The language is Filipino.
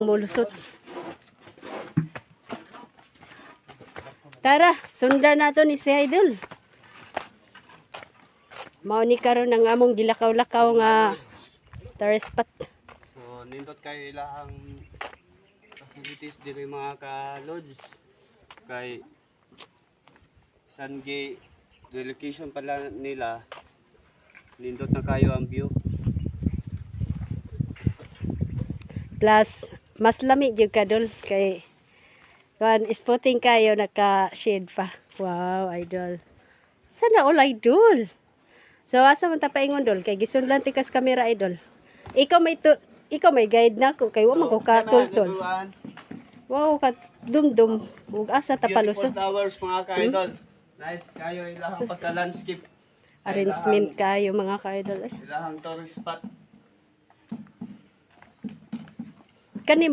Mulusot. Tara, sundan nato ni si Idol. Mao ni karon ang among gilakaw-lakaw nga tourist spot. So, nindot kayo ilang facilities diri mga ka-lodge. Kay Sangay, the location pala nila, nindot na kayo ang view. Plus, mas lamig yung kadol kay kan spotting kayo naka-shade pa. Wow, Idol. Sana all Idol. So asa man ta paingon dol kay gisunlan tikas camera Idol. Ikaw may guide na ko kay wa man ko katultol. Wow, ka dumdum ug asa ta palusot. Beautiful flowers mga ka-idol. Nice kayo ilahang pagka-landscape. Arrangement kayo mga ka-idol. Ilahang tourist spot.